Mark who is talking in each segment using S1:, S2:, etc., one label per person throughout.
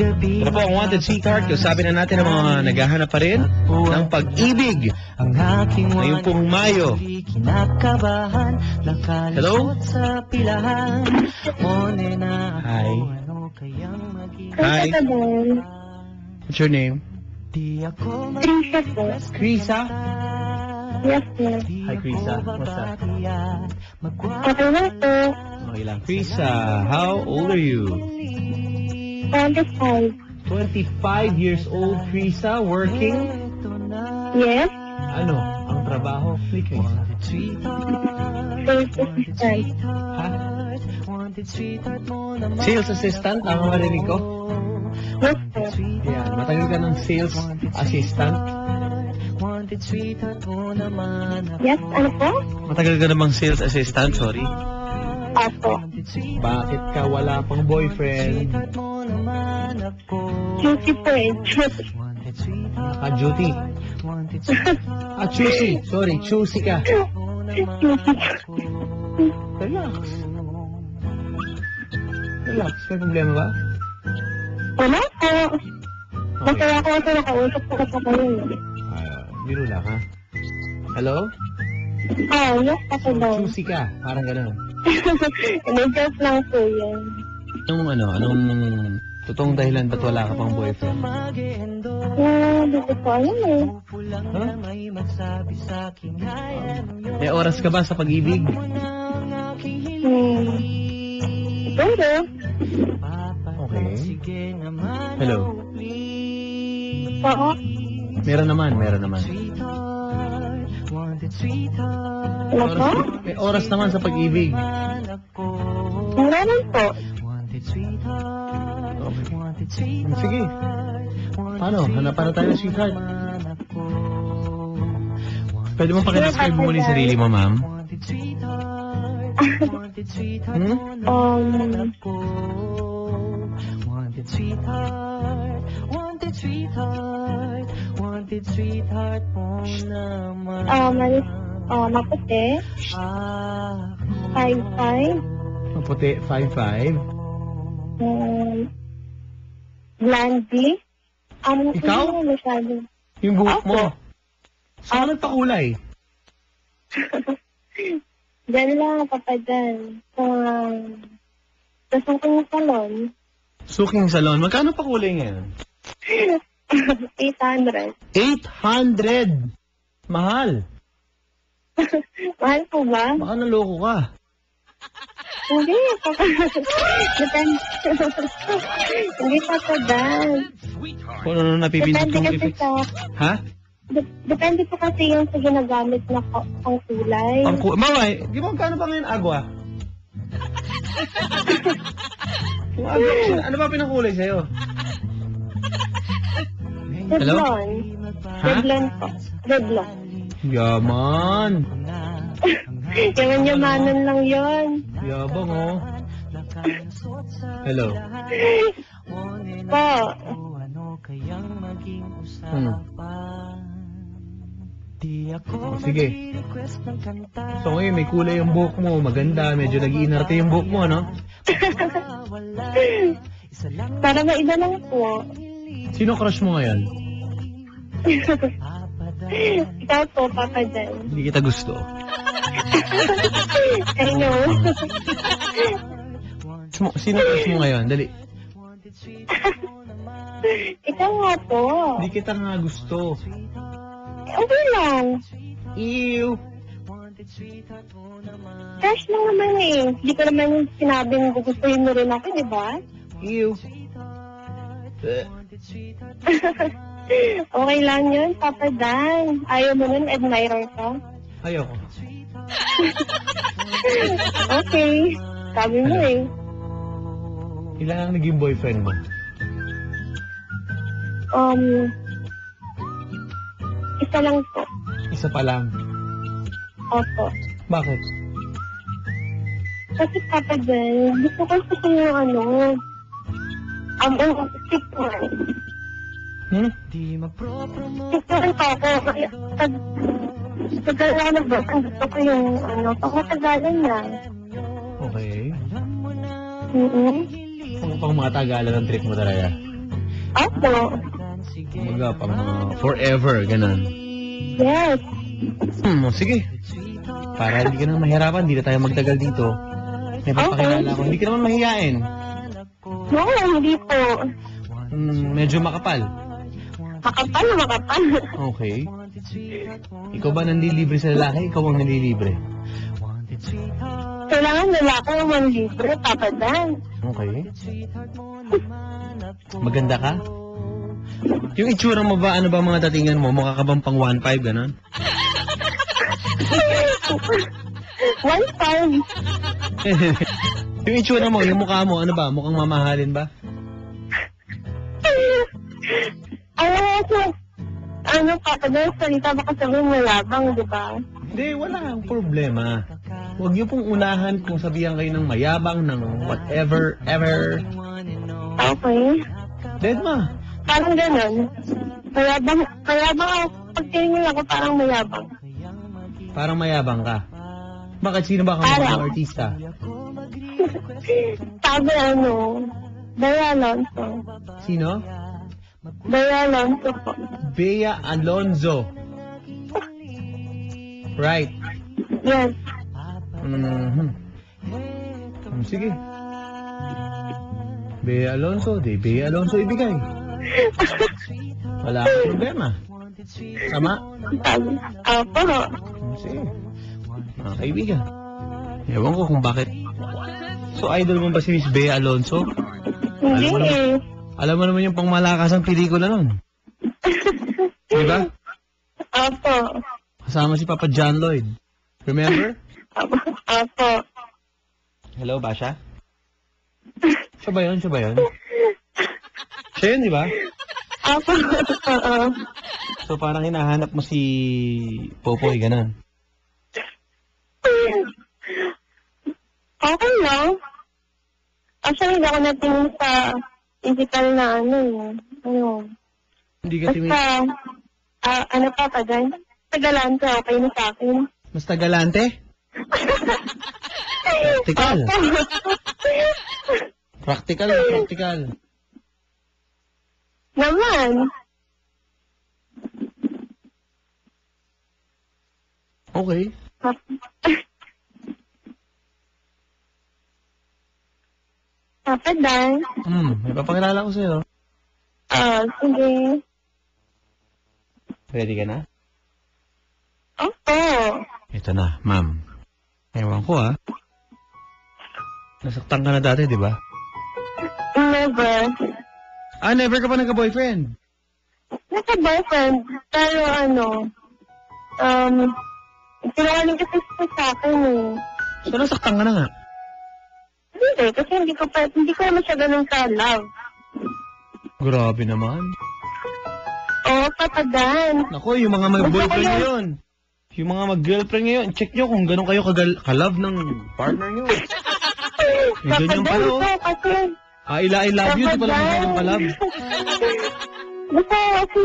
S1: Ito po ang Wanted Sweetheart. Sabi na natin ang mga naghahanap pa rin ng pag-ibig ngayong pong Mayo. Hello? Hi. Hi. What's your name?
S2: Krisa po.
S1: Krisa?
S2: Yes, sir.
S1: Hi, Krisa. What's up?
S2: Okay lang po.
S1: Okay lang. Krisa, how old are you?
S2: 25.
S1: 25 years old, Krisa, working?
S2: Yes.
S1: Ano ang trabaho ni Krisa?
S2: Sales assistant.
S1: Ha? Sales assistant? Tama marinig ko?
S2: Yes, sir.
S1: Yan. Matagal ka ng sales assistant?
S2: Yes, ano po?
S1: Matagal ka namang sales assistant, sorry.
S2: Apo.
S1: Bakit ka wala pang boyfriend?
S2: Juicy po eh. Juicy.
S1: Naka-duty. Choosy. Sorry, choosy ka.
S2: Juicy.
S1: Relax. Relax. May problema ba?
S2: Wala po. Masaya ko kasi nakausap ko sa kayo.
S1: Biro lang, ha? Hello?
S2: Oh, yes, ako daw.
S1: Choosy ka. Parang gano'n.
S2: Joke lang po yan.
S1: Anong totoong dahilan ba't wala ka pang boyfriend?
S2: Hindi ko po alam eh.
S1: Huh? May oras ka ba sa pag-ibig?
S2: Siguro.
S1: Okay. Hello?
S2: Oo.
S1: Meron naman.
S2: Ano po?
S1: May oras naman sa pag-ibig.
S2: Meron po.
S1: Sige. Paano? Hanapan na tayo ng sweetheart. Pwede mo pakidescribe mo muna yung sarili mo, ma'am?
S2: Maputi. 5'5".
S1: Maputi, 5'5".
S2: Blondie.
S1: Ikaw?
S2: Masyado.
S1: Yung buhok mo?
S2: Ako.
S1: Saan nagpakulay?
S2: Diyan lang, papadyan. Sa suking salon.
S1: Suking salon. Magkano pa kulay ngayon?
S2: 800.
S1: 800! Mahal.
S2: Mahal po ba?
S1: Baka naloko ka.
S2: Hindi. Depende. Hindi papadyan.
S1: Kung ano napipindot
S2: Depende
S1: kong
S2: kasi
S1: effects.
S2: sa...
S1: Ha?
S2: Depende po kasi yung sa ginagamit na ang kulay.
S1: Mamay, di mo magkano pa ngayon agwa? Yung agwa, ano ba pinakulay sa'yo? Hello?
S2: Redlon.
S1: Ha?
S2: Redlon po. Redlon.
S1: Yaman.
S2: Yaman-yamanan lang yun.
S1: Yabang, oh. Hello?
S2: Po.
S1: Sige. So ngayon, may kulay yung buhok mo. Maganda. Medyo nag-iinarte yung buhok mo, no?
S2: Para maiba lang po.
S1: Sino crush mo ngayon?
S2: Ikaw po, Papa Jan.
S1: Hindi kita gusto.
S2: I know.
S1: Sino crush mo ngayon? Dali.
S2: Ikaw nga po.
S1: Hindi kita nga gusto.
S2: Okay lang.
S1: Ew.
S2: Crush lang naman eh. Hindi ko naman sinabing gugustuhin mo rin ako, di ba?
S1: Ew.
S2: Okay lang yun, Papa Dan. Ayaw mo nun, admirer ka?
S1: Ayoko.
S2: Okay. Sabi mo eh.
S1: Ilan ang naging boyfriend mo?
S2: Isa lang po.
S1: Isa pa lang.
S2: Opo.
S1: Bakit?
S2: Kasi Papa Dan, gusto ko kasi yung stick one. Stick one pa ako. Tagal na ba? Gusto ko yung pangmatagalan na.
S1: Okay.
S2: Mm-hmm.
S1: Pang mga Tagalan ang trip mo talaga.
S2: Opo.
S1: Kumbaga, pang forever, ganun.
S2: Yes.
S1: Sige. Para hindi ka na mahirapan, hindi na tayo magtagal dito. May papakilala ko. Hindi ka naman mahihain.
S2: No, hindi po.
S1: Medyo makapal.
S2: Makapal na makapal.
S1: Okay. Ikaw ba nanlilibre sa lalaki? Ikaw ang nanlilibre?
S2: Kailangan lalaki naman libre, Papa Dan.
S1: Okay. Maganda ka? Yung itsura mo ba, ano ba mga datingan mo? Mukha ka bang pang 1.5, gano'n?
S2: 1.5.
S1: Yung itsura mo, yung mukha mo, ano ba? Mukhang mamahalin ba?
S2: Ano, Papa Dan, salita baka sabihin mayabang, di ba?
S1: Hindi, wala ang problema. Huwag niyo pong unahan kung sabihan kayo ng mayabang, ng whatever, ever.
S2: Okay.
S1: Dead ma.
S2: Parang ganun. Mayabang ako. Pag tingin ako, parang mayabang.
S1: Parang mayabang ka. Bakit? Sino ba kamukha ng artista?
S2: Sabi Bea Alonso.
S1: Sino?
S2: Bea Alonso po.
S1: Bea Alonzo. Right.
S2: Yes.
S1: Sige. Bea Alonso, Bea Alonso ibigay. Wala akong problema. Sama?
S2: Opo.
S1: Sige. Mga kaibigan. Ewan ko kung bakit. So, idol mo ba si Miss Bea Alonso?
S2: Hindi.
S1: Alam mo naman yung pangmalakasang pelikula nun. Diba?
S2: Opo.
S1: Kasama si Papa John Lloyd. Remember?
S2: Opo.
S1: Hello, Basha? Siya ba yun? Siya yun, di ba?
S2: Opo. Oo.
S1: So, parang hinahanap mo si Popoy, ganun.
S2: Okay lang. Actually, hindi ako natingin sa physical na
S1: Hindi ka tingin.
S2: Basta, Papa Dan? Tagalante, okay na sa akin.
S1: Mas tagalante? Practical. Practical.
S2: Naman.
S1: Okay.
S2: Papa Dan?
S1: May papakilala ko sa'yo.
S2: Sige.
S1: Ready ka na?
S2: Opo.
S1: Ito na, ma'am. Ewan ko, Nasaktan ka na dati, di ba?
S2: Never.
S1: Never ka pa nagka-boyfriend?
S2: Naka-boyfriend. Pero sinungaling kasi siya sa akin
S1: So, nasaktan ka na nga?
S2: Hindi, kasi hindi ko naman siya ganun ka-love.
S1: Grabe naman.
S2: Oo, Papa Dan.
S1: Nako, yung mga mag-boyfriend ngayon. Yung mga mag-girlfriend ngayon, check nyo kung gano'n kayo ka-love ng partner nyo. May ganyan pala,
S2: kasi...
S1: I love you, di pala may ganyan ka-love.
S2: Gusto kasi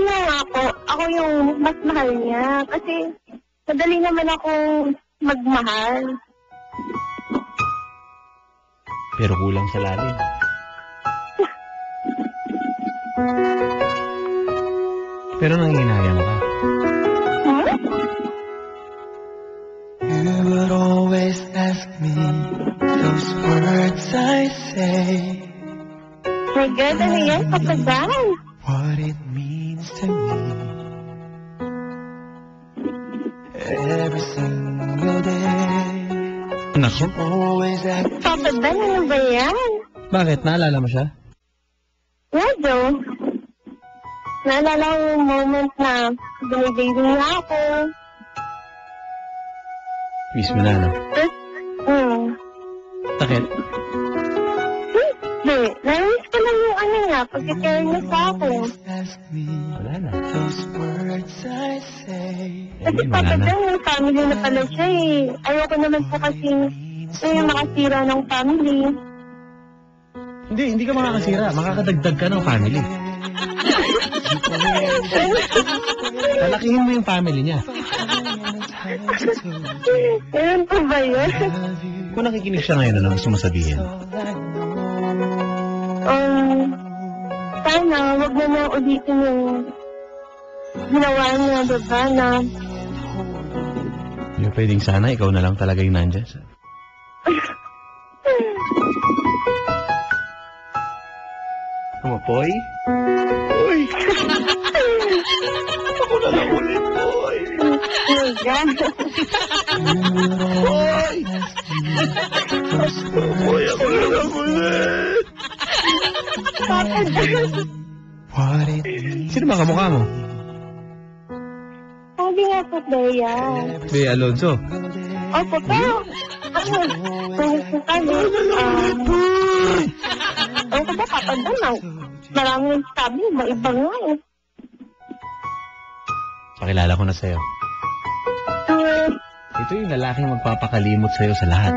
S2: ako yung mas mahal niya. Kasi madali naman akong magmahal.
S1: Pero kulang sa lalim. Pero nanginayang ka.
S3: You would always ask me those words I say.
S2: My God, ano yan, Papa Dan?
S3: What it means to me. Every single day.
S1: Nako.
S3: Always act.
S2: Papa Dan, ano ba yan?
S1: Bakit? Naalala mo siya?
S2: Medyo. Naalala ko yung moment na binibaby niya ako.
S1: Miss mo na, no? Sakit?
S2: Hindi. Namiss ko lang yung niya, pag-care niya sa akin.
S1: Wala na.
S3: Those words I say.
S2: Kasi Papa Dan, may family na pala siya Ayoko naman po kasi yung makasira ng family.
S1: Hindi ka makakasira. Makakadagdag ka ng family. Lalakihin mo yung family niya.
S2: Ganun po ba yun?
S1: Kung nakikinig siya ngayon, ano gusto mo sabihin?
S2: Sana sana, wag na ulitin yung ginawa niya, diba, na
S1: Yung pwedeng sana, ikaw na lang talaga yung nandyan. Poy? Uy! Ako na lang ulit, Poy!
S2: oh God.
S1: Poy! Poy, ako na lang ulit!
S2: Papa Dan.
S3: What it means.
S1: Sino ba kamukha mo?
S2: Sabi nga po, Bea.
S1: Bea Alonso.
S2: Opo, pero, kung gusto ka, ano ka ba, Papa Dan? Maraming sabi, iba nga eh.
S1: Pakilala ko na sa'yo. Ito yung lalaking magpapakalimot sa'yo sa lahat.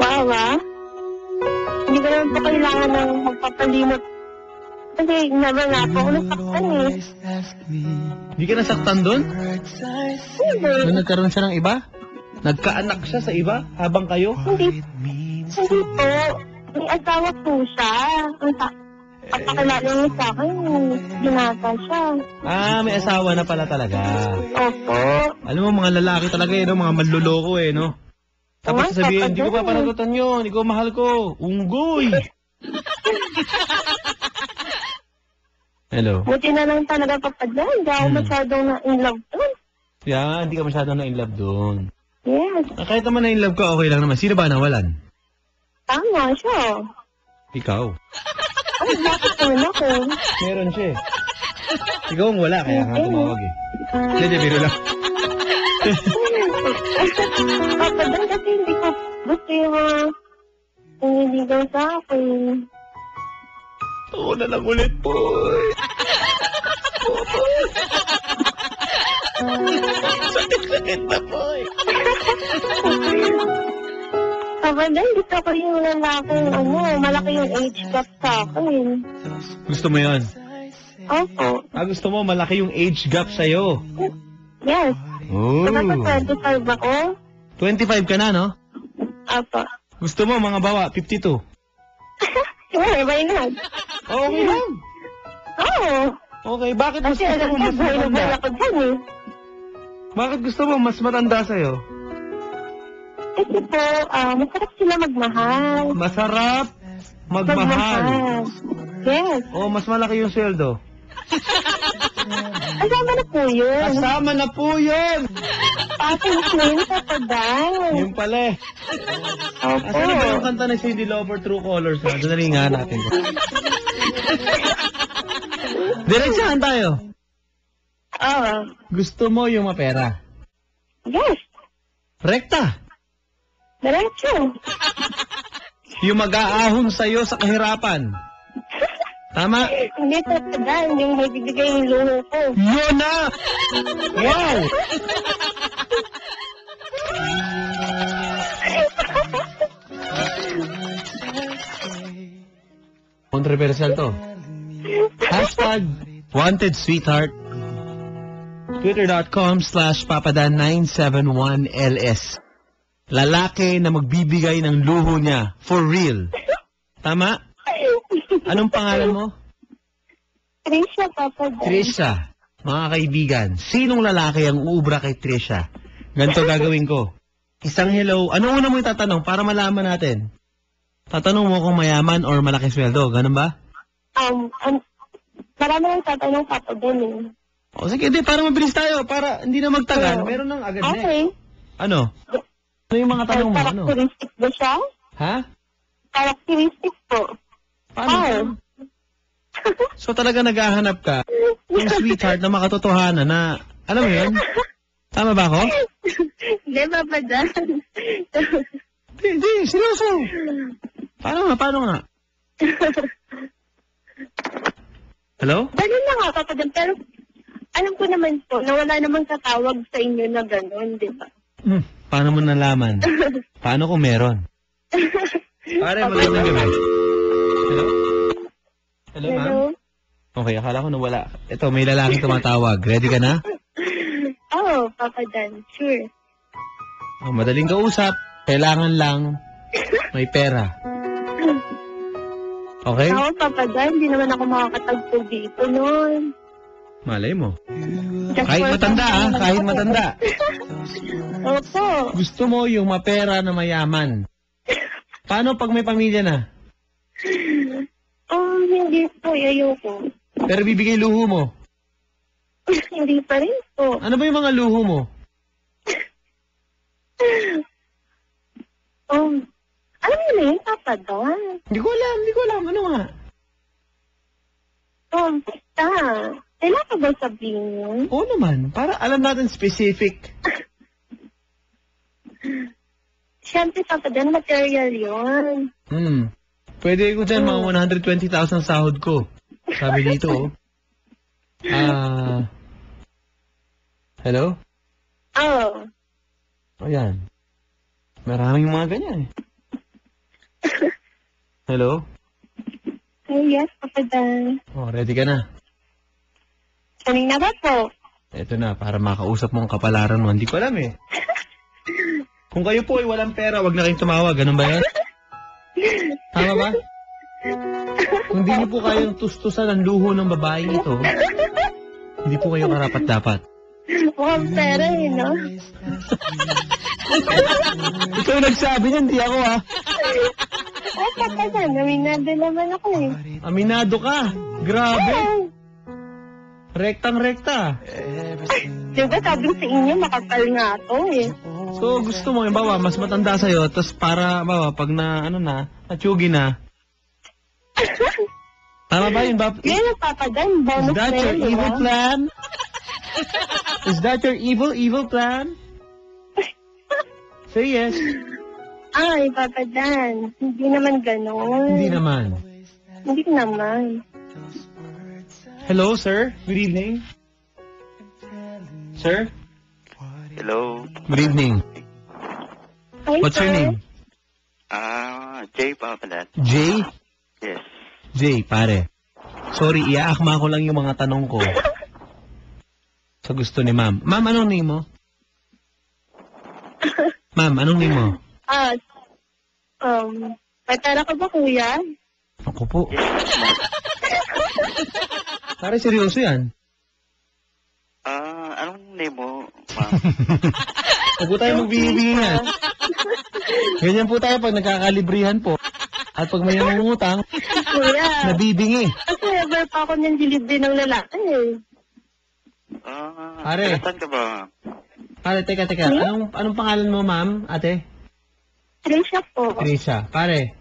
S2: Wow, ah. Hindi ko naman po kailangan ng magpapalimot. Kasi never nga po ako nasaktan eh.
S3: Always ask me
S1: Hindi ka nasaktan doon?
S3: words I
S2: Hindi.
S1: Nung nagkaroon siya ng iba? Nagkaanak siya sa iba habang kayo?
S2: Hindi.
S3: it means.
S2: Hindi po. May asawa po siya. Ang pakilala niya sa akin, binata siya.
S1: Ah, may asawa na pala talaga.
S2: Opo.
S1: Alam mo, mga lalaki talaga eh, no? Mga manluloko eh, no? Tapos
S2: Oo,
S1: sabihin, hindi ko
S2: kapag-
S1: pa panagutan yun, hindi ko mahal ko. Unggoy! Hello?
S2: Buti na lang talaga papadlan. Hindi ako masyadong na-in love doon.
S1: Yeah, hindi ka masyadong na-inlove doon.
S2: Yes.
S1: Ah, kahit naman na-inlove ka, okay lang naman. Sino ba nawalan?
S2: Tama siya.
S1: Ikaw.
S2: Ay, bakit naman ako?
S1: Meron siya eh. Ikaw ang wala, kaya nga tumawag eh. Hindi, biro lang.
S2: Papadlan kasi hindi ko gusto yung mga naniligaw sa akin.
S1: Oo na lang ulit, boy. Sakit-sakit na, boy.
S2: Papadlan, gusto ko yung lalaking malaki yung age gap sa akin.
S1: Gusto mo yon?
S2: Opo.
S1: Ah, gusto mo malaki yung age gap sa'yo.
S2: Yes.
S1: Oh.
S2: Dapat 25 ako.
S1: 25 ka na, no?
S2: Opo.
S1: Gusto mo mga bawa, 52.
S2: Sure, why not?
S1: Okay lang.
S2: Oo.
S1: Okay, bakit mas
S2: Kasi
S1: gusto
S2: alam
S1: mo
S2: ko,
S1: mas
S2: buhay na buhay
S1: matanda?
S2: ako dyan eh.
S1: Bakit gusto mo mas matanda sa'yo?
S2: Kasi po, masarap sila magmahal.
S1: Masarap magmahal.
S2: Yes.
S1: O, mas malaki yung sweldo.
S2: Kasama na po yun.
S1: Kasama na po yun!
S2: Tapos yun, papadan.
S1: Yung pala eh.
S2: Opo.
S1: Asan na ba yung kanta ni Cindy Lauper, True Colors? Dali nga natin. Diretsahan tayo.
S2: Oo.
S1: Gusto mo yung mapera.
S2: Yes.
S1: Rekta.
S2: Diretso.
S1: Yung mag-aahon sa'yo sa kahirapan. Tama?
S2: Hindi papadan, yung may bibigay yung luho ko.
S1: Yun na! Wow! Controversial to. Hashtag wanted sweetheart. Twitter.com/papadan971ls. Lalaki na magbibigay ng luho niya. For real. Tama? Anong pangalan mo?
S2: Trisha, papadan.
S1: Trisha. Mga kaibigan, sinong lalaki ang uubra kay Trisha? Ganito gagawin ko. Isang hello. Ano una mo itatanong para malaman natin? Tatanong mo kung mayaman or malaki sweldo. Ganun ba?
S2: Marami nang tatanong papadan eh.
S1: O sige, di, para mabilis tayo. Para hindi na magtagal.
S2: Oo.
S1: Meron ng agad na.
S2: Okay.
S1: Ano? Ano yung mga tanong mo? Ano?
S2: Characteristic ba siya?
S1: Ha?
S2: Characteristic po.
S1: Paano? So talaga naghahanap ka ng sweetheart na makatotohanan na, alam mo yun? Tama ba ako?
S2: Hindi, papadan.
S1: Hindi, seryoso. Paano nga? Hello?
S2: Ganun na nga, papadan. Pero alam ko naman po na wala namang tatawag sa inyo na gano'n, di ba?
S1: Paano mo nalaman? Paano kung meron? Pare, magandang gabi. Hello? Hello, ma'am?
S2: Hello?
S1: Okay, akala ko nawala. Ito, may lalaking tumatawag. Ready ka na?
S2: Oo, papadan. Sure.
S1: Oh, madaling kausap. Kailangan lang may pera. Okay?
S2: Ako, Papa Dan, hindi naman ako makakatagpo dito noon.
S1: Malay mo.
S2: Just
S1: Kahit
S2: for
S1: matanda
S2: fun naman
S1: kahit
S2: ako.
S1: matanda.
S2: Opo.
S1: Gusto mo yung mapera na mayaman. Paano pag may pamilya na?
S2: Oh, hindi po. Ayoko.
S1: Pero bibigay luho mo.
S2: Hindi pa rin po.
S1: Ano ba yung mga luho mo?
S2: Oh, alam mo na yun, Papa Dan?
S1: Hindi ko alam. Ano nga?
S2: Oh, basta. Kailangan ka ba sabihin yun?
S1: Oo naman. Para alam natin specific.
S2: Siyempre, Papa Dan, material yun.
S1: Pwede ko dyan mga 120,000 sahod ko. Sabi dito, oh. Hello?
S2: Oh.
S1: Ayan. Maraming mga ganyan eh. Hello?
S2: Ay, yes, Papa Dan.
S1: Oh, ready ka na?
S2: Kanina ba po?
S1: Eto na, para makausap mo ang kapalaran mo. Hindi ko alam eh. Kung kayo po ay walang pera, wag na kayong tumawag. Ganun ba yan? Tama ba? Kung di niyo po kayang tustusan ang luho ng babaeng ito, hindi po kayo karapat-dapat.
S2: Mukhang pera eh, no?
S1: Ikaw nagsabi niyan, hindi ako ha.
S2: Ay, Papa Dan, naminado naman ako eh.
S1: Aminado ka. Grabe.
S2: Oh,
S1: Rektang-rekta.
S2: diba sabi sa inyo, makapal nga ako eh.
S1: So, gusto mo, bawa, mas matanda sa'yo, tapos para, bawa, pag na, natsugi na. Tama ba yun, Bap?
S2: Yan ang Papa Dan,
S1: Is
S2: bonus
S1: that
S2: na
S1: your
S2: yun,
S1: evil
S2: diba?
S1: plan? Is that your evil plan? Say yes.
S2: Ay, Papa Dan, hindi naman ganon.
S1: Hindi naman.
S2: Hindi naman.
S1: Hello, sir. Good evening. Sir?
S4: Hello.
S1: Good evening.
S2: Hi,
S1: What's your
S2: sir.
S1: name?
S4: Jay pa pala.
S1: Jay?
S4: Yes.
S1: Jay, pare. Sorry, iaakma ko lang yung mga tanong ko. Sa gusto ni ma'am. Ma'am, anong name mo? Ma'am, anong name mo?
S2: May pera ka ba, kuya?
S1: Ako po. Pare, seryoso yan.
S4: Anong name mo, ma'am?
S1: Huwag po tayo magbibingan. Ganyan po tayo pag nagkakalibrihan po. At pag may nangungutang,
S2: Kuya,
S1: nabibingi.
S2: kasi ever pa ako ng delivery ng lalaki eh.
S1: Pare.
S4: Saan ka ba?
S1: Pare, teka. Anong pangalan mo, ma'am, ate?
S2: Trisha po.
S1: Trisha. Pare,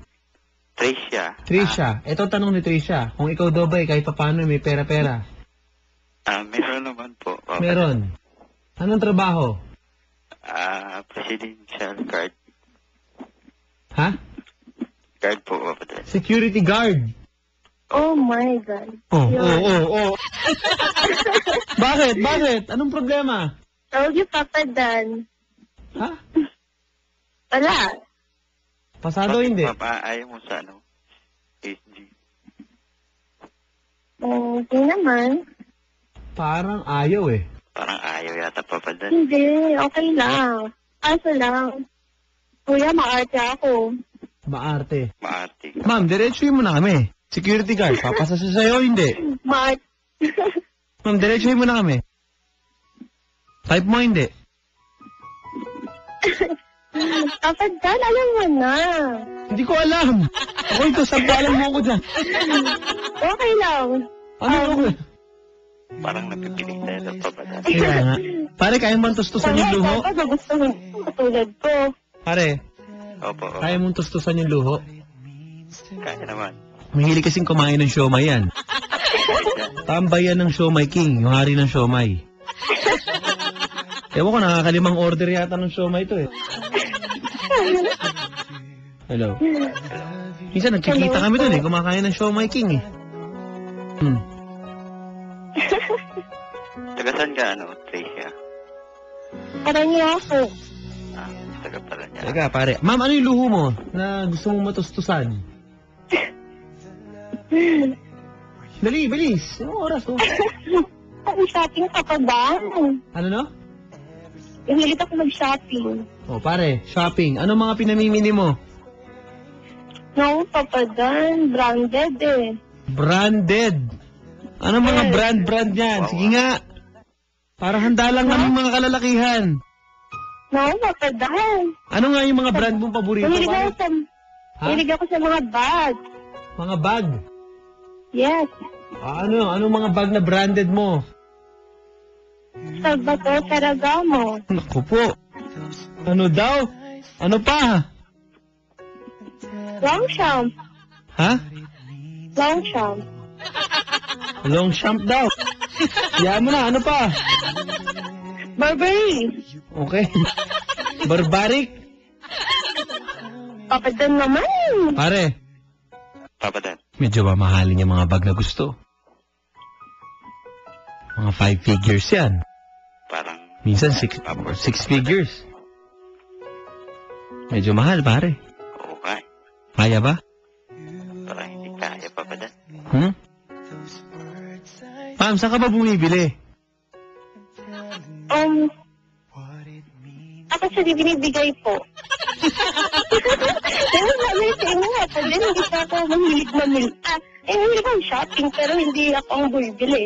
S4: Tricia.
S1: Ito tanong ni Trisha. Kung ikaw daw ba, kahit paano may pera-pera.
S4: Meron naman po. Papa.
S1: Meron. Anong trabaho?
S4: Presidential guard.
S1: Ha?
S4: Guard po, Papa.
S1: Security guard.
S2: Oh my God.
S1: Oh. Bakit? Anong problema?
S2: Told you, Papa Dan.
S1: Ha?
S2: Wala.
S1: Pasado hindi.
S4: Papa, ayaw mo sa SG.
S2: Hindi naman.
S1: Parang ayaw eh.
S4: Parang ayaw yata, Papa Dan.
S2: Hindi, okay lang. Kaso lang, kuya, maarte ako.
S1: Maarte.
S4: Maarte ka.
S1: Ma'am, diretsuhin mo na kami. Security guard, papasa sa sayo, hindi.
S2: Maarte.
S1: Ma'am, diretsuhin mo na kami. Type mo, hindi.
S2: Papa Dan, alam mo na.
S1: Hindi ko alam. Ako ito, sabalan mo ako dyan.
S2: Okay lang.
S1: Ano ako?
S4: Parang napipilig na ito, Papa Dan.
S1: Kaya nga. Pare, kaya mo tustusan yung luho?
S2: Papa, nagustuhan ko katulad ko.
S1: Pare,
S4: Opo.
S1: kaya mong tustusan yung luho?
S4: Kaya naman.
S1: Mahilig kasing kumain ng siomay yan. Tambayan ng siomay king, yung hari ng siomay. Ewan ko, nakakalimang order yata ng siomay ito eh. Hello. Minsan nagkikita kami dun eh, kumakain ng siomay king eh.
S4: Taga saan ka, Tricia?
S2: Parang niya ako.
S4: Taga pala niya.
S1: Teka pare, ma'am, ano yung luho mo na gusto mong matustusan? Dali, bilis. Anong oras oh?
S2: Shopping, Papa Dan.
S1: Ano no?
S2: Hilig ako mag-shopping.
S1: Oh pare, shopping. Ano mga pinamimili mo?
S2: No, Papa Dan. Branded eh.
S1: Branded. Ano mga brand yan? Sige nga. Para handa lang kami mga kalalakihan.
S2: No, Papa Dan.
S1: Ano nga yung mga brand mong paborito?
S2: Hilig ako
S1: Bakit?
S2: sa,
S1: Ha?
S2: hilig ako sa mga bag.
S1: Mga bag.
S2: Yes.
S1: Ano? Anong mga bag na branded mo?
S2: Salvatore Ferragamo.
S1: Naku po. Ano daw? Ano pa?
S2: Longchamp.
S1: Ha?
S2: Longchamp.
S1: Longchamp daw. Yan mo na. Ano pa?
S2: Burberry.
S1: Okay. Barbaric.
S2: Papa Dan naman.
S1: Pare,
S4: Papa Dan.
S1: medyo mamahalin yung mga bag na gusto. Mga 5 figures yan.
S4: Parang...
S1: Minsan 6 figures. Medyo mahal, pare.
S4: Oo nga.
S1: Kaya ba?
S4: Parang hindi kaya, Papa Dan.
S1: Hmm? Ma'am, saan ka ba bumibili?
S2: Ako sa binibigay po. Pero sabi sa inyo nga po din, hindi pa ako mahilig mahilig ang shopping, pero hindi ako ang bumibili.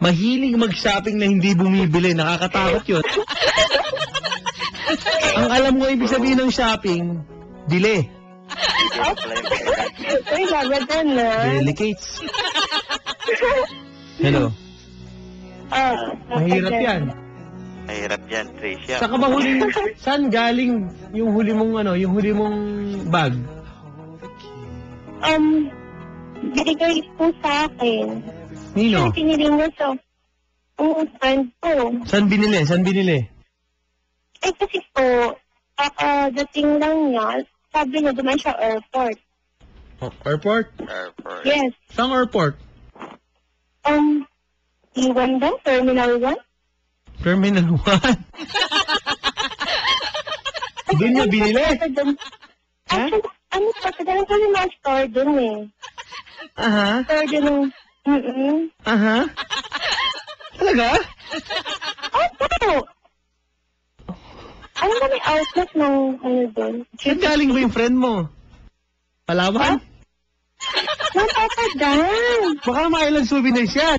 S1: Mahilig mag-shopping na hindi bumibili. Nakakatakot yun. Ang alam mo, ibig sabihin ng shopping, bili.
S2: Uy, labadan na.
S1: Delicates. Hello. Mahirap yan.
S4: Mahirap yan, Tricia.
S1: Saan ka ba huling, saan galing yung huli mong bag?
S2: Binigay po sa akin.
S1: Nino?
S2: Yung pinili niya sa friend ko.
S1: Saan binili?
S2: Eh kasi po, dating lang niya, sabi niya duman siya airport.
S1: Airport?
S4: Airport.
S2: Yes.
S1: Saan airport?
S2: Iwan daw, Terminal 1.
S1: Terminal 1. Doon niya binili? Ha?
S2: Actually, pa, kadalang ko yung mga store dun eh.
S1: Aha.
S2: Store dun yung,
S1: Aha. Talaga?
S2: Opo! Ano ba may outlet ng dun?
S1: Saan galing ba yung friend mo? Palawan?
S2: Napapadan!
S1: Baka mailang souvenirs yan.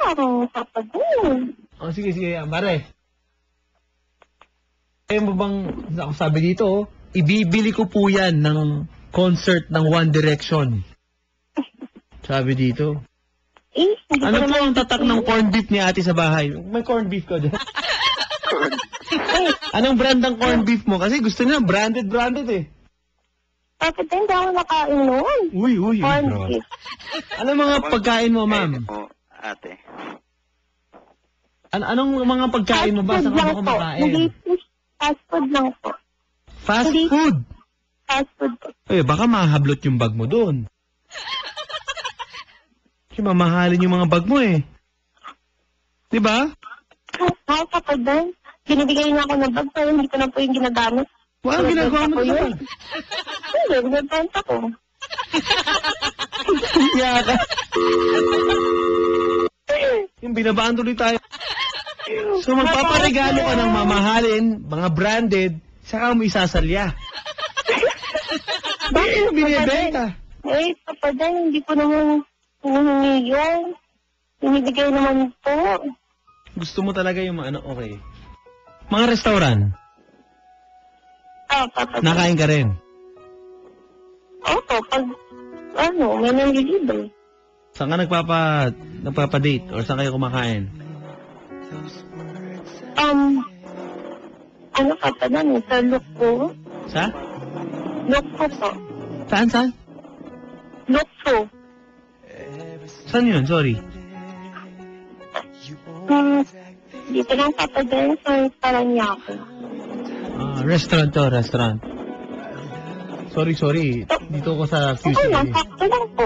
S2: Parang papadan.
S1: Oh, sige. Mare. Ayaw mo bang, ako sabi dito, ibibili ko po yan ng concert ng One Direction. Sabi dito.
S2: Hindi
S1: Ano
S2: ko
S1: po
S2: naman
S1: ang tatak ng corned beef ni ate sa bahay? May corned beef ka dyan. Anong brand ng corned beef mo? Kasi gusto niya branded eh.
S2: Papadan, hindi ako nakain noon.
S1: Uy,
S2: Corn
S1: bro.
S2: beef.
S1: Ano mga pagkain mo, ma'am?
S4: Oo, ate.
S1: Anong mga pagkain mo ba? Saan ka ba kumakain?
S2: Hindi po, fast food lang po.
S1: Fast
S2: Hindi.
S1: food?
S2: Fast food po.
S1: Eh, baka mahablot yung bag mo doon. Kasi mamahalin yung mga bag mo eh. Di ba?
S2: Ay, Papadan, binibigay niya ako ng bag pero hindi ko na po yung ginagamit.
S1: Wow, ginagawa mo sa bag.
S2: Hindi, binibenta ko.
S1: Yaka. Yung binabaan tuloy tayo. So magpaparegalo ka ng mamahalin, mga branded, saka mo isasalya. Bakit mo binibenta?
S2: Eh, Papadan, hindi ko naman hinihingi yun. Binibigay naman po.
S1: Gusto mo talaga yung mga ano, okay. Mga restaurant,
S2: Papadan.
S1: nakain ka rin.
S2: Opo, pag, may nanlilibre.
S1: Saan ka nagpapa-date or saan kayo kumakain?
S2: Papadan, sa Lukpo.
S1: Sa?
S2: Lukpo po.
S1: Saan?
S2: Lukpo.
S1: Saan yun? Sorry.
S2: Dito lang Papadan sa Paranaque.
S1: Restaurant to, restaurant. Sorry. Dito ko sa
S2: Okay
S1: QC.
S2: lang, sakto lang po.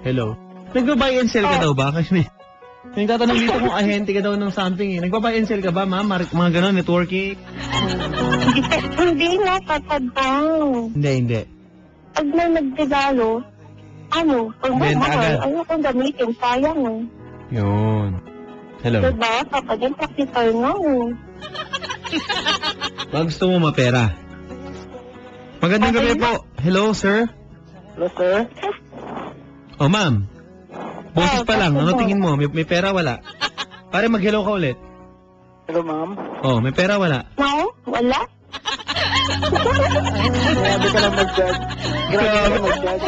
S1: Hello. Nagba-buy and sell ka daw ba? Kasi may tatanong dito kung ahente ka daw ng something eh. Nagba-buy and sell ka ba, ma'am? Mga gano'n, networking?
S2: Hindi na, Papadan.
S1: Hindi.
S2: Pag may nagregalo, pag may
S1: Benta
S2: mahal,
S1: agad.
S2: ayokong gamitin, sayang eh.
S1: Yun. Hello.
S2: Diba, Papadan, practical nga eh.
S1: Baka gusto mo mapera. Magandang
S2: Okay
S1: gabi po. Hello, sir.
S5: Hello, sir.
S1: Oh, ma'am. Boses pa lang. Ano
S2: po.
S1: tingin mo? May pera, wala? Pare, mag-hello ka ulit.
S5: Hello, ma'am.
S1: Oh, may pera, wala?
S2: No? Wala?
S5: Grabe ka lang mag-judge. Grabe ka lang mag-judge.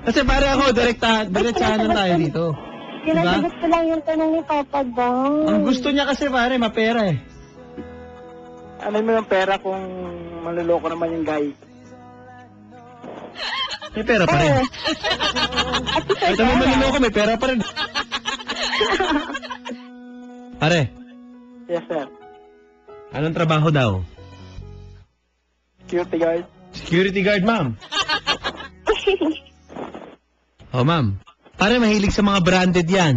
S1: Kasi pare ako, diretsahan lang tayo dito.
S2: Sinasagot ko lang yung tanong ni Papa Dan.
S1: Ang gusto niya kasi pare, mapera eh.
S5: Ano mo yung pera kung maluloko naman yung guy?
S1: May pera pa rin.
S2: At ito,
S1: Ito mo maniloko, may pera pa rin. Pare,
S5: Yes, sir.
S1: anong trabaho daw?
S5: Security guard.
S1: Security guard, ma'am. Oh, ma'am. Pare, mahilig sa mga branded yan.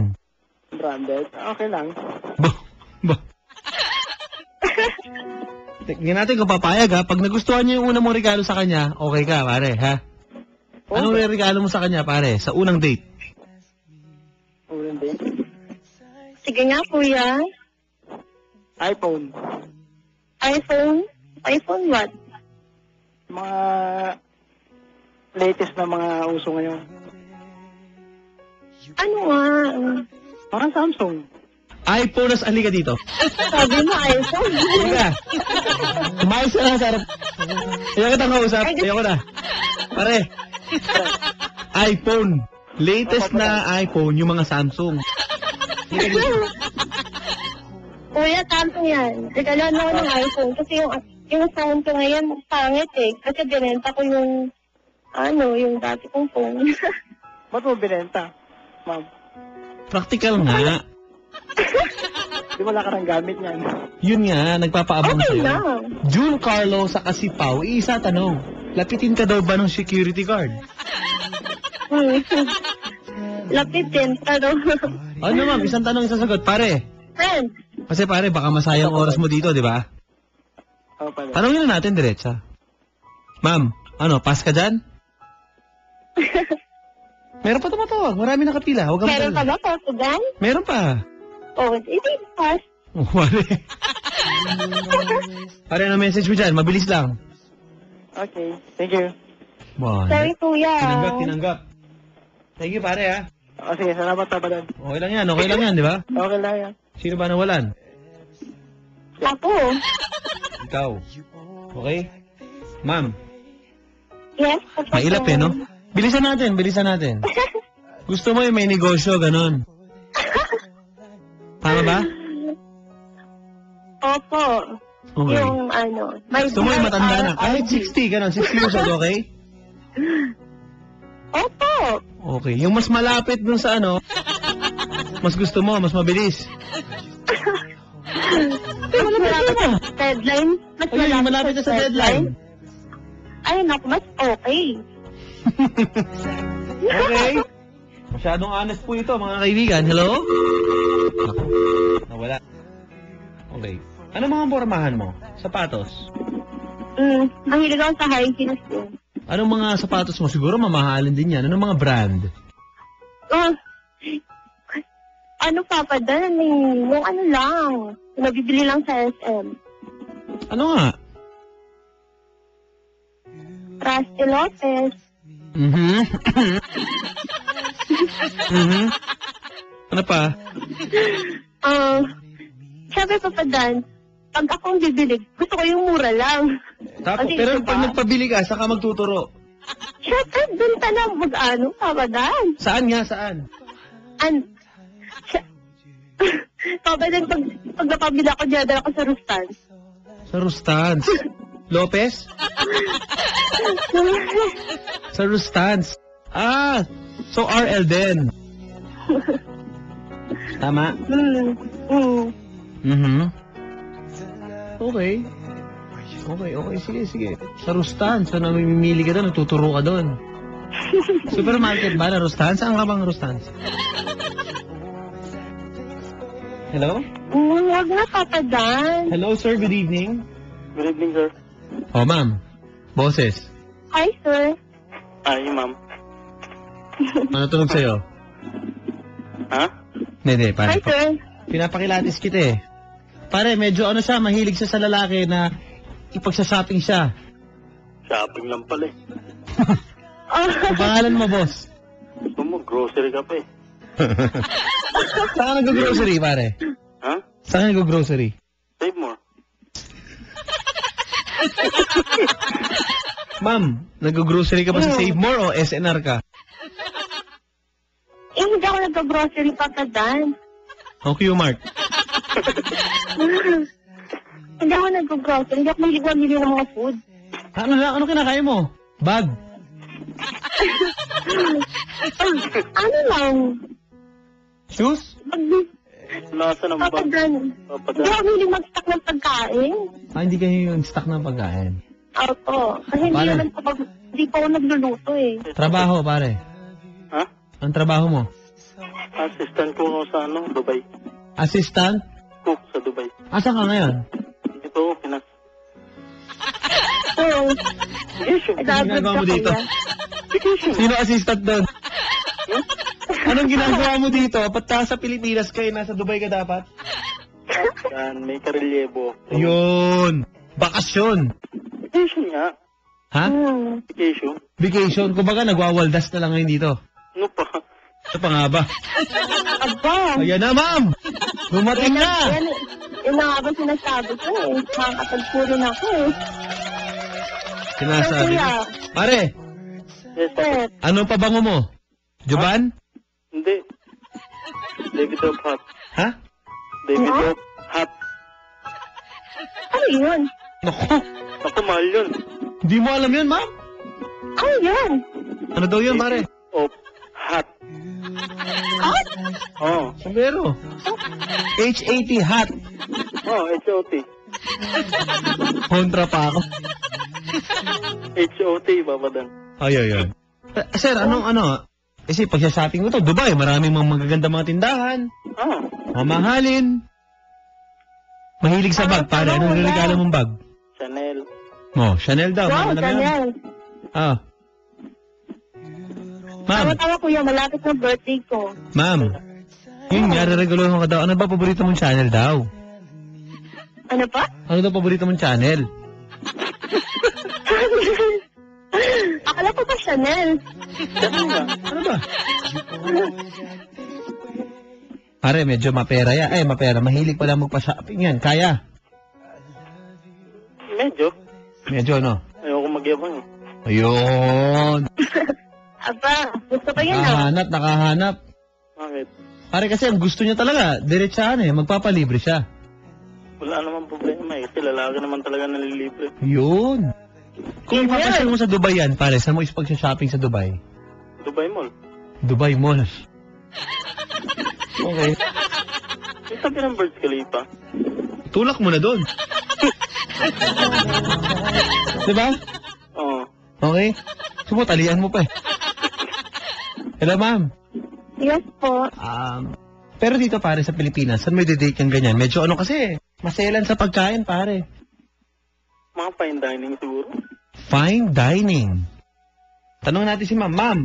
S5: Branded. Okay lang.
S1: Ba. Tingnan natin kung papayag ha. Pag nagustuhan niya yung unang mong regalo sa kanya, okay ka, pare, ha? Anong regalo mo sa kanya, pare, sa unang date?
S5: Ulan din.
S2: Sige nga, kuya.
S5: iPhone.
S2: iPhone? iPhone what?
S5: Mga latest na mga uso ngayon.
S2: Ano nga?
S5: Parang Samsung.
S1: iPhone, nas alika dito.
S2: Sabi mo, iPhone.
S1: Halika. Kumayos ka na sa harap. Ayaw kitang kausap. Ayaw ko na. Pare. iPhone. Latest na iPhone, yung mga Samsung. Halika dito.
S2: Kuya, Samsung yan. Regalaan ako ng iPhone. Kasi yung phone ko ngayon, pangit eh. Kasi binenta ko yung, yung dati kong phone.
S5: Ba't mo binenta, ma'am?
S1: Practical nga.
S5: Di wala ka nang gamit niyan.
S1: Yun nga, nagpapaabang
S2: Okay
S1: sa'yo.
S2: lang.
S1: June Carlo sa Kasipaw, isa tanong. Lapitin ka daw ba ng security guard?
S2: Lapitin, pero...
S1: Ano ma'am, isang tanong, isang sagot. Pare,
S2: Friend,
S1: kasi pare, baka masayang oras mo dito, di ba?
S5: Oo pala.
S1: Tanongin na natin diretsa. Ma'am, pass ka dyan? Meron pa tumatawag, marami nakapila. Huwag kang
S2: meron pa
S1: magalala.
S2: ba po, Sudan?
S1: Meron pa.
S2: Oh, hindi pass.
S1: Wala. Pare, ano message mo dyan? Mabilis lang.
S5: Okay. Thank you.
S1: Wow.
S2: Sorry, kuya.
S1: Tinanggap. Thank you, pare, ha?
S5: O sige, salamat pa ba?
S1: Okay lang yan, di ba?
S5: Okay lang yan.
S1: Sino ba nawalan?
S2: Ako.
S1: Ikaw. Okay? Ma'am,
S2: Yes, Papa.
S1: mailap no? Bilisan natin. Gusto mo yung may negosyo, ganon. Tama ba?
S2: Opo.
S1: Okay.
S2: Yung may
S1: Gusto mo yung matanda na. Kahit
S2: RRID.
S1: 60, ganon. 60 years old, okay?
S2: Opo.
S1: Okay. Yung mas malapit dun sa mas gusto mo, mas mabilis.
S2: Mas malapit sa deadline. Mas
S1: Ayun, yung malapit na sa deadline.
S2: Ay, naku, mas okay.
S1: Okay? Masyadong honest po ito, mga kaibigan. Hello? Naku, nawala. Okay. Ano mga pormahan mo? Sapatos?
S2: Mahilig ako sa high heels po.
S1: Anong mga sapatos mo? Siguro mamahalin din yan. Anong mga brand?
S2: Papa Dan? Yung lang. Nabibili lang sa SM.
S1: Ano nga?
S2: Rusty Lopez.
S1: Ano pa?
S2: Sabi Papa Dan, pag akong bibili, gusto ko yung mura lang.
S1: Tapos,
S2: Kasi
S1: pero
S2: diba?
S1: pag nagpabili ka, saka magtuturo.
S2: Siyempre, dun ka lang Papa Dan.
S1: Saan nga? Saan?
S2: Papa Dan, pag napabili ako, dinadala ko sa Rustan.
S1: Sa Rustans. Lopez? Sa Rustans. So RL din. Tama? Okay. Sige. Sa Rustans. So namimili ka doon, nagtuturo ka doon. Supermarket ba na Rustans? Saan ka bang Rustans? Hello?
S2: Huwag na, Papa Dan.
S1: Hello, sir. Good evening.
S5: Good evening, sir.
S1: Oh, ma'am. Boses.
S2: Hi, sir.
S5: Ay, ma'am.
S1: Ano tunog sa'yo?
S5: Ha?
S1: Hindi,
S2: Hi,
S1: pare.
S2: sir.
S1: Pinapakilatis kita eh. Pare, medyo siya, mahilig siya sa lalaki na ipagsasapping siya.
S6: Shopping lang pala eh.
S1: Ang pangalan mo, boss?
S6: Gusto mo, grocery ka pa eh.
S1: Saan ka nag-grocery, pare?
S6: Ha?
S1: Saan ka nag-grocery?
S6: Save more.
S1: Ma'am, nag-grocery ka ba sa Save More o SNR ka?
S2: Eh, hindi ako nag-grocery papadan.
S1: O Q-Mart?
S2: Hindi ako nag-grocery. Hindi ako mahilig ng mga food.
S1: Ano kinakain mo? Bag?
S2: Ano lang?
S1: Shoes?
S6: Nasa ng bag.
S2: Papadan. Hindi
S6: Papadan.
S2: ako mahilig mag-stock ng pagkain.
S1: Hindi kayo yung stock ng pagkain.
S2: Opo. Kasi hindi
S1: Pare.
S2: naman hindi pa ako nagluluto eh.
S1: Trabaho, pare.
S6: Ha?
S1: Ang trabaho mo?
S6: Assistant ko ako sa Dubai.
S1: Assistant?
S6: Cook sa Dubai.
S1: Asan ka ngayon?
S6: Ito, Pinas.
S2: So,
S6: Vacation.
S1: ginagawa mo dito?
S6: Vacation.
S1: Sino assistant doon? Anong ginagawa mo dito? Ba't ka sa Pilipinas kayo? Nasa Dubai ka dapat?
S6: Yan, may karelyebo.
S1: Yun. Bakasyon.
S6: Vacation nga.
S1: Ha?
S6: Vacation.
S1: Vacation. Kumbaga, nagwawaldas na lang ngayon dito.
S6: Ano pa?
S1: Ano pa nga ba?
S2: aba.
S1: Ayan na, ma'am! Dumating na!
S2: Yan na nga ba sinasabi ko eh. Makakapagpuro na ako eh.
S1: Sinasabi
S2: Kuya,
S1: ko. Pare,
S6: Yes,
S2: sir.
S1: anong pabango mo? Juban?
S6: Hindi. David of Hot.
S1: Ha?
S6: David
S2: Huh?
S6: of Hot.
S2: Ano yun?
S1: Naku,
S6: Ako, mahal yun.
S1: hindi mo alam yun, ma'am?
S2: Ano yun?
S1: Ano daw yun, pare?
S6: Of Hot.
S2: Hot?
S6: Oh.
S1: Sombrero. H-A-T, hot.
S6: Oh, H-O-T.
S1: Kontra pa ako.
S6: H-O-T, babadan.
S1: Ay. Sir, ano? Kasi pag-shopping mo to, Dubai, maraming mga magaganda mga tindahan.
S6: Ah,
S1: Mamahalin. Mahilig sa bag, pare. Anong regalo mong bag?
S6: Chanel.
S1: Oh, Chanel daw.
S2: Wow,
S1: Ano yan?
S2: Chanel.
S1: Ah. Ma'am,
S2: Tama kuya, malapit na birthday ko.
S1: ma'am. Yun nga, reregalohan ka daw. Ano ba paborito mong channel daw?
S2: Ano pa?
S1: Ano daw paborito mong channel?
S2: Akala ko pa Chanel.
S1: Ano ba? Pare, medyo mapera yan. Mapera. Mahilig pala magpa-shopping yan. Kaya?
S6: Medyo.
S1: Medyo, no?
S6: Ayoko magyabang eh.
S1: Ayun.
S2: Aba, gusto ko yun ah.
S1: Nakahanap.
S6: Bakit?
S1: Pare kasi ang gusto niya talaga, diretsahan magpapalibre siya.
S6: Wala namang problema eh. Kasi lalaki naman talaga nalilibre.
S1: Yun. Kung ipapasyal mo sa Dubai yan, pare, saan mo ipag-shopping sa Dubai?
S6: Dubai Mall.
S1: Dubai Mall. Okay.
S6: Yung tabi ng Burj Khalifa.
S1: Tulak mo na doon. Diba?
S6: Oo.
S1: Okay? Sumutalian mo pa eh. Hello, ma'am.
S2: Yes po.
S1: Pero dito, pare, sa Pilipinas, saan may date kang ganyan? Medyo ano kasi, maselan sa pagkain, pare.
S6: Mga fine dining siguro.
S1: Fine dining. Tanong natin si ma'am. Ma'am,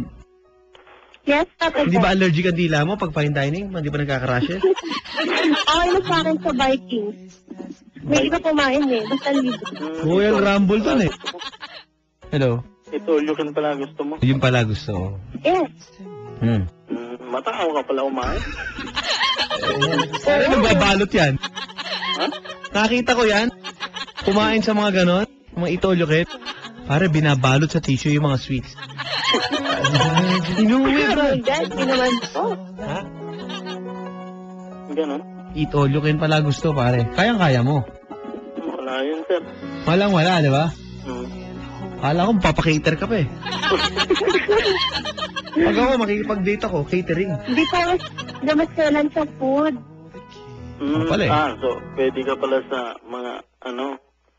S2: Yes, Papa.
S1: hindi ba allergic ang dila mo pag fine dining? Hindi ba nagkakarashes?
S2: Okay na sa akin sa Vikings. May iba kumain eh. Basta libre.
S1: Royal Rumble dun eh. Hello?
S6: Ito, you can pala gusto mo.
S1: Yun pala gusto ko.
S2: Yes.
S6: Matakaw ka pala kumain.
S1: Pare, nagbabalot yan.
S6: Ha?
S1: Nakita ko yan. Kumain sa mga ganon. Mga itolyokit. Pare, binabalot sa tissue yung mga sweets. Inuwi
S2: Oh
S1: ba?
S2: my God, hindi naman po.
S1: Ha?
S6: Ganon.
S1: Itolyokin pala gusto, pare. Kayang-kaya mo.
S6: Wala yun, sir.
S1: Walang-wala, di ba?
S6: Hmm.
S1: Kala ko, papakater ka pa eh. Pag ako, makikipag-date ako, catering.
S2: Hindi ko namasalan sa food.
S1: Ano pala eh?
S6: So, pwede ka pala sa mga,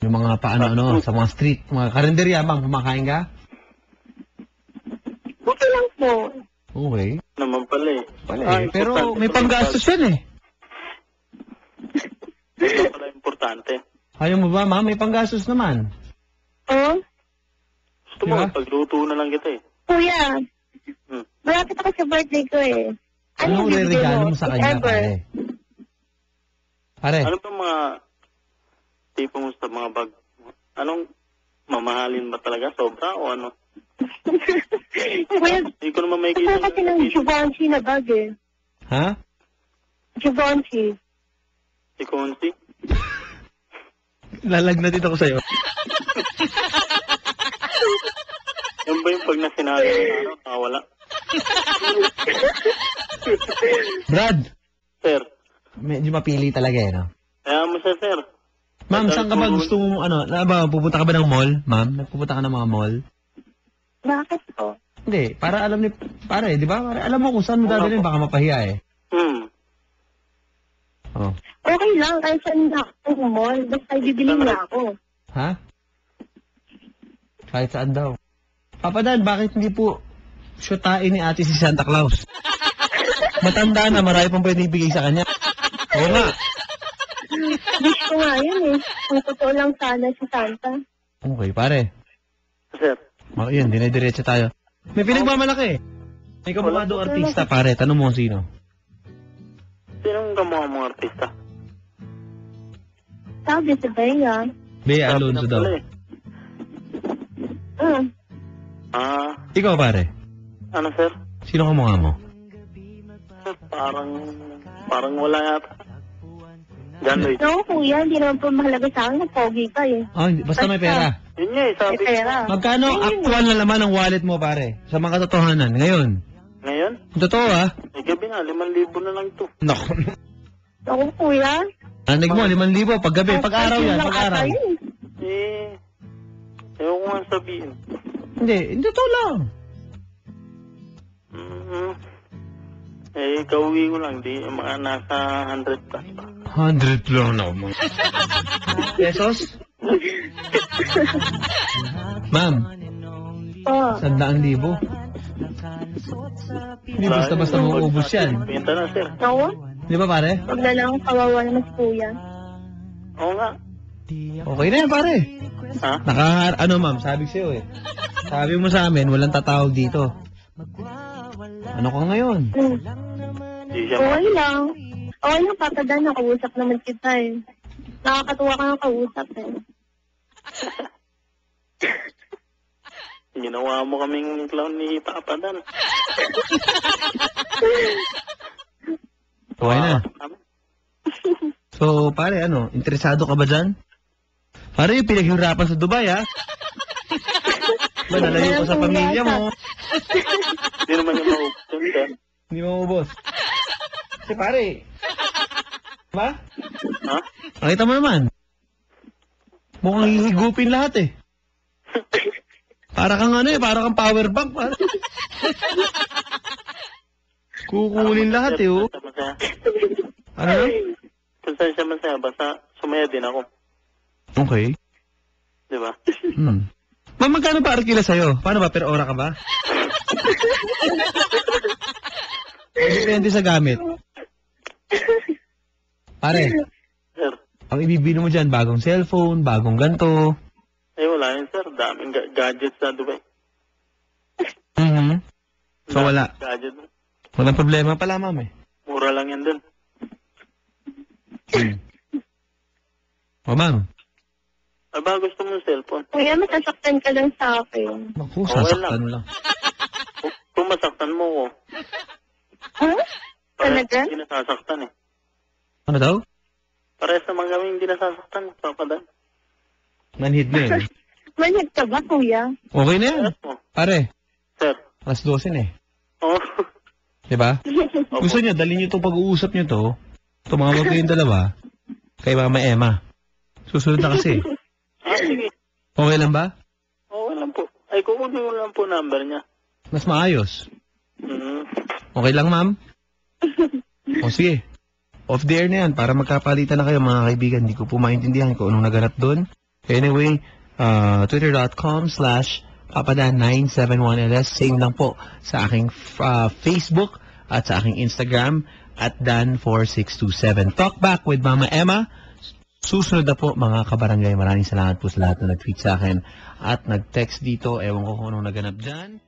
S1: Yung mga paano-ano, sa mga street, mga karinderya bang, kumakain ka?
S2: Okay lang po.
S1: Okay.
S6: naman pala eh.
S1: Pala eh. Pero may panggastos yan eh.
S6: Ito pala importante.
S1: Ayaw mo ba, ma'am? May panggastos naman.
S2: Oh?
S6: Gusto mo,
S1: Diba?
S6: pagluto na lang kita eh.
S2: Kuya,
S6: Hmm.
S2: malapit ako sa birthday ko eh.
S1: Anong
S2: bibigay
S1: re-regalo mo sa
S2: If
S1: kanya,
S2: ever.
S1: pare? Pare,
S6: Ano ba mga tipo mo sa mga bag? Anong mamahalin ba talaga? Sobra o ano?
S2: Kuya,
S6: Hindi ko naman may
S2: gusto ko kasi ng Givenchy na bag eh.
S1: Ha?
S2: Givenchy.
S6: Si Consi.
S1: Lalagnatin ako sa'yo.
S6: Yan ba yung pag nasinari ng araw, nakawala?
S1: Brad,
S6: Sir,
S1: medyo mapili talaga eh, no?
S6: kaya mo siya, sir.
S1: Ma'am, saan ka ba gusto mong, pupunta ka ba ng mall? Ma'am, nagpupunta ka ng mga mall?
S2: Bakit po?
S1: Hindi, para alam ni, pare, di ba? Para alam mo kung saan mo dadalhin, baka mapahiya eh. Oh.
S2: Okay lang, kahit saan na ako ng mall. Basta bibili niya ako.
S1: Ha? Kahit saan daw. Papa Dan, bakit hindi po syutain ni ate si Santa Claus? Matanda na, marami pang pwede ibigay sa kanya. Oo nga.
S2: Wish ko nga yun eh. Kung totoo lang sana si Santa.
S1: Okay, pare.
S6: Sir,
S1: Yun, dinediretso tayo. May pinagmamalaki. May kabukado artista, pare. Tanong mo kung sino.
S6: sinong kamukha mong artista?
S2: Sabi si Bea.
S1: Bea Alonso daw.
S6: Pala eh. Ah,
S1: Ikaw, pare.
S6: ano sir?
S1: Sino kamukha mo?
S6: Sir, parang wala yata. John Lloyd.
S2: No, kuya, hindi naman po mahalaga sa akin. Nagpogi ka eh.
S1: Basta may pera.
S6: Yun nga eh,
S2: May
S6: sabi.
S2: pera.
S1: Magkano actual na laman ng wallet mo, pare? Sa mga katotohanan. Ngayon.
S6: Ngayon,
S1: Totoo, ha?
S6: may gabi na, 5,000 na lang to.
S1: Naku.
S2: Ako, kuya.
S1: Anig mo, 5,000. Pag-gabi. Pag-araw yan.
S2: Lang
S1: Pag-araw.
S2: ata yun.
S6: Ewan ko nga sabihin.
S1: Hindi. Totoo lang.
S6: Kauwi ko lang, di mga nasa 100 plus pa.
S1: 100 lang na mo. Pesos? Ma'am,
S2: Oo.
S1: 100,000. Hindi basta-basta mauubos yan.
S6: Pinta na, sir.
S2: Ako?
S1: Di ba, pare?
S2: Huwag na lang kawawa naman si kuya.
S6: Oo nga.
S1: Okay na yan, pare.
S6: Ha?
S1: Ma'am, sabi ko sa'yo eh. Sabi mo sa amin, walang tatawag dito. Ano ka ngayon?
S6: Di siya
S2: Okay lang. Okay lang, Papa Dan. Nakausap naman kita eh. Nakakatuwa ka ng kausap eh.
S6: Ginawa mo kaming clown ni Papa Dan.
S1: Okay na. So, pare, interesado ka ba dyan? Pare, yung pinaghirapan sa Dubai, ha? Ba, nalayo ko sa pamilya mo.
S6: Hindi naman yung maubos yun, sir.
S1: Hindi mo ubos. Kasi pare, ba?
S6: Ha?
S1: Nakita mo naman. Mukhang hihigupin lahat eh. Para kang para kang power bank. Pare. Kukunin lahat eh, oh.
S6: Masaya.
S1: Ano?
S6: Kung saan siya masaya, basta sumaya din ako.
S1: Okay.
S6: Di ba?
S1: Ma'am, magkano pa arkila sa'yo? Paano ba? Per ora ka ba? Depende sa gamit. Pare,
S6: Sir,
S1: ang ibibili mo dyan, bagong cellphone, bagong ganto.
S6: wala yun, sir. Daming gadgets sa Dubai.
S1: So, wala.
S6: Gadget.
S1: Walang problema pala, ma'am eh.
S6: Mura lang yan dun.
S1: O, ma'am.
S6: Aba, gusto mo cellphone?
S2: Kuya, masasaktan ka lang sa akin.
S1: Naku,
S6: Okay
S1: sasaktan lang.
S6: Kung masaktan mo ko,
S2: Ha? Talaga?
S6: hindi nasasaktan eh.
S1: Ano daw?
S6: Parehas naman kami hindi nasasaktan, Papa Dan.
S1: Manhid na yun.
S2: Manhid ka ba, kuya?
S1: Okay na yan.
S6: Parehas mo.
S1: Pare,
S6: Sir.
S1: alas 12 na eh.
S6: Oo.
S1: Diba? Gusto niyo, dalhin niyo itong pag-uusap niyo to. Tumawag kayong dalawa. Kay Mama Emma. Susunod na kasi.
S6: Sige.
S1: Okay lang ba?
S6: Okay lang po. Ay, kukunin mo lang po number niya.
S1: Mas maayos.
S6: Mm.
S1: Okay lang, ma'am? O sige. Off the air na yan para magkapalitan na kayo mga kaibigan. Hindi ko po maintindihan kung anong naganap doon. Anyway, twitter.com/papadan971ls. Same lang po sa aking Facebook at sa aking Instagram at Dan4627. Talk back with Mama Emma. Susunod na po mga kabarangay. Maraming salamat po sa lahat na nag-tweet sa akin at nag-text dito. Ewan ko kung anong naganap dyan.